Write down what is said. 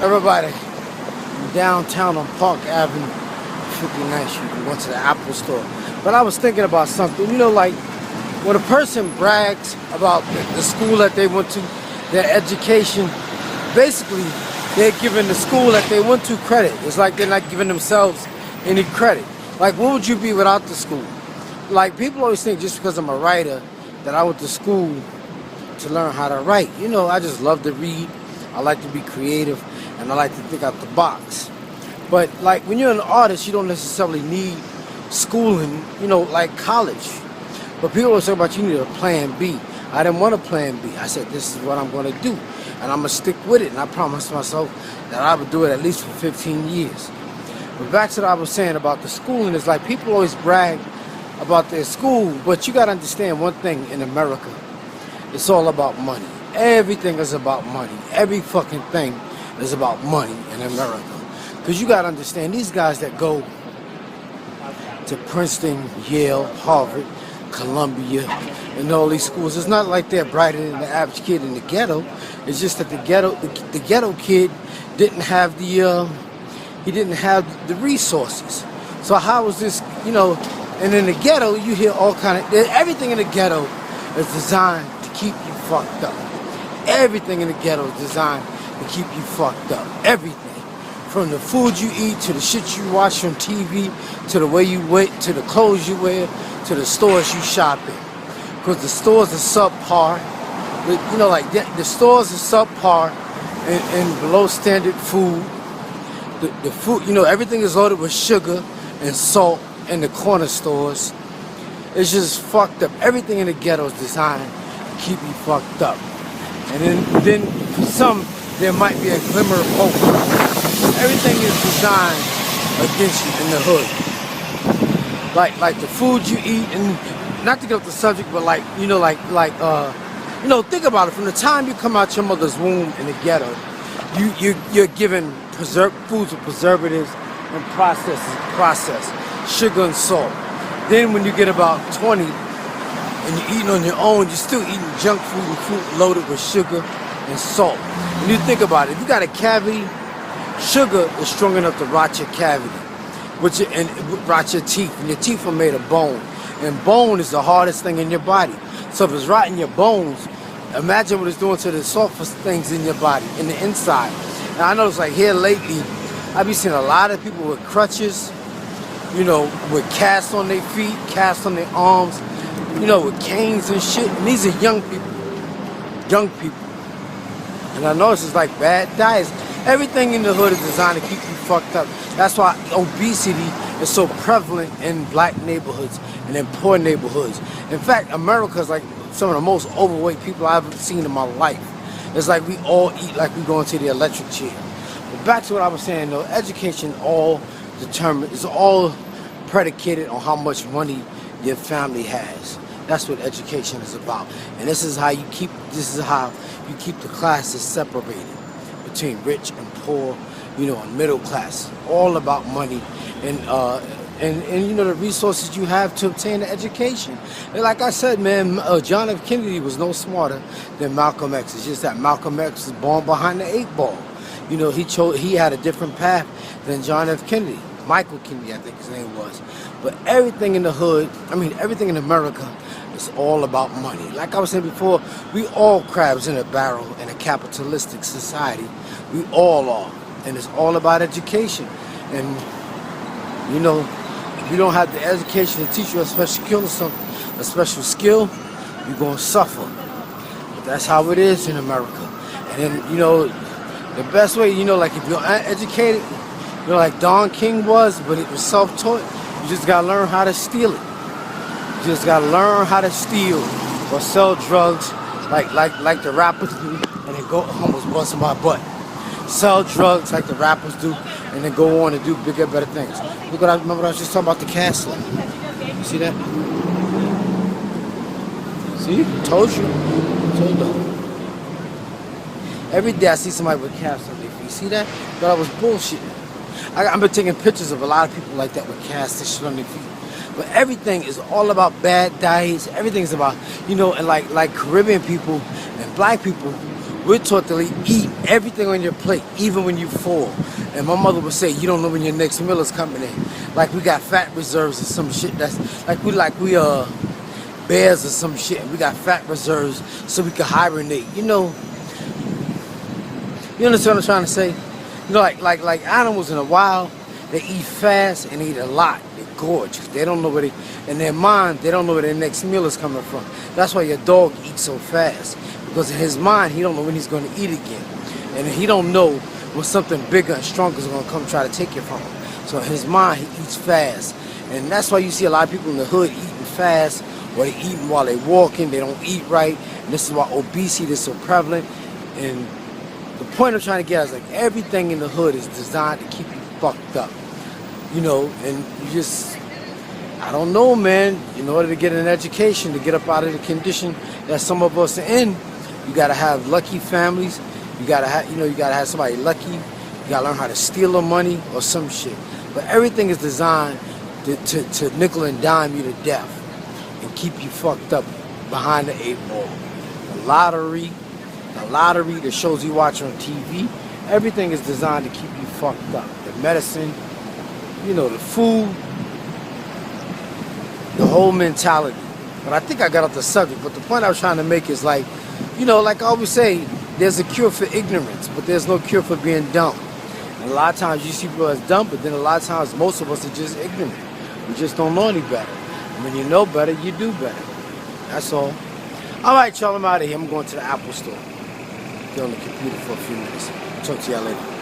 Everybody, downtown on Park Avenue, 59th Street, we went to the Apple store. But I was thinking about something, like when a person brags about the school that they went to, their education, basically they're giving the school that they went to credit. It's like they're not giving themselves any credit. Like, what would you be without the school? Like, people always think just because I'm a writer that I went to school to learn how to write. I just love to read. I like to be creative, and I like to think out the box. But like when you're an artist, you don't necessarily need schooling, like college. But people always talk about you need a plan B. I didn't want a plan B. I said, this is what I'm going to do, and I'm going to stick with it. And I promised myself that I would do it at least for 15 years. But back to what I was saying about the schooling, is like people always brag about their school, but you got to understand one thing in America. It's all about money. Everything is about money. Every fucking thing is about money in America. Because you got to understand, these guys that go to Princeton, Yale, Harvard, Columbia, and all these schools, it's not like they're brighter than the average kid in the ghetto. It's just that the ghetto kid didn't have the resources. So how was this, and in the ghetto, you hear all kind of, everything in the ghetto is designed to keep you fucked up. Everything in the ghetto is designed to keep you fucked up. Everything. From the food you eat, to the shit you watch on TV, to the way you wait, to the clothes you wear, to the stores you shop in. Because the stores are subpar. The stores are subpar and below standard food. The food, everything is loaded with sugar and salt in the corner stores. It's just fucked up. Everything in the ghetto is designed to keep you fucked up. And then for some, there might be a glimmer of hope. Everything is designed against you in the hood. Like the food you eat, and not to get off the subject, but think about it. From the time you come out your mother's womb in the ghetto, you're given foods with preservatives and processed sugar and salt. Then when you get about 20 and you're eating on your own, you're still eating junk food and food loaded with sugar and salt. When you think about it, if you got a cavity, sugar is strong enough to rot your cavity, and rot your teeth. And your teeth are made of bone, and bone is the hardest thing in your body. So if it's rotting your bones, imagine what it's doing to the softest things in your body, in the inside. And I notice, like here lately, I've been seeing a lot of people with crutches, with casts on their feet, casts on their arms, with canes and shit. And these are young people. And I notice it's like bad diets. Everything in the hood is designed to keep you fucked up. That's why obesity is so prevalent in black neighborhoods and in poor neighborhoods. In fact, America is like some of the most overweight people I've ever seen in my life. It's like we all eat like we go into the electric chair. But back to what I was saying though, education is all predicated on how much money your family has. That's what education is about. And this is how you keep the classes separated between rich and poor, and middle class. All about money and the resources you have to obtain an education. And like I said, man, John F. Kennedy was no smarter than Malcolm X. It's just that Malcolm X was born behind the 8 ball. He had a different path than John F. Kennedy. Michael Kennedy, I think his name was. But everything in the hood, everything in America is all about money. Like I was saying before, we all crabs in a barrel in a capitalistic society. We all are. And it's all about education. And, if you don't have the education to teach you a special skill, you're going to suffer. But that's how it is in America. And then, the best way, like if you're uneducated, like Don King was, but it was self-taught, you just got to learn how to steal it. You just got to learn how to steal or sell drugs like the rappers do, and then go almost busting my butt. Sell drugs like the rappers do, and then go on and do bigger, better things. Look what remember I was just talking about the castle. See that? See? Told you. Told you. Every day I see somebody with casts on their feet. See that? But I was bullshitting. I've been taking pictures of a lot of people like that with casts and shit on their feet. But everything is all about bad diets. Everything is about, and like Caribbean people and black people We're taught to eat everything on your plate, even when you full. And my mother would say, you don't know when your next meal is coming in. Like we got fat reserves or some shit. That's like we bears or some shit. We got fat reserves so we can hibernate. You understand what I'm trying to say? Like animals in the wild, they eat fast and eat a lot. They gorge. They don't know in their mind, they don't know where their next meal is coming from. That's why your dog eats so fast. Because in his mind, he don't know when he's going to eat again. And he don't know when something bigger and stronger is going to come try to take it from him. So in his mind, he eats fast. And that's why you see a lot of people in the hood eating fast, or they eating while they walking, they don't eat right. And this is why obesity is so prevalent. And the point I'm trying to get is like everything in the hood is designed to keep you fucked up. And you just, I don't know, man. In order to get an education, to get up out of the condition that some of us are in, you gotta have lucky families. You gotta have somebody lucky. You gotta learn how to steal their money or some shit. But everything is designed to nickel and dime you to death and keep you fucked up behind the 8 ball. The lottery, the shows you watch on TV, everything is designed to keep you fucked up. The medicine, the food, the whole mentality. But I think I got off the subject. But the point I was trying to make is like I always say, there's a cure for ignorance, but there's no cure for being dumb. And a lot of times you see people as dumb, but then a lot of times most of us are just ignorant. We just don't know any better. And when you know better, you do better. That's all. All right, y'all, I'm out of here. I'm going to the Apple store. Get on the computer for a few minutes. Talk to y'all later.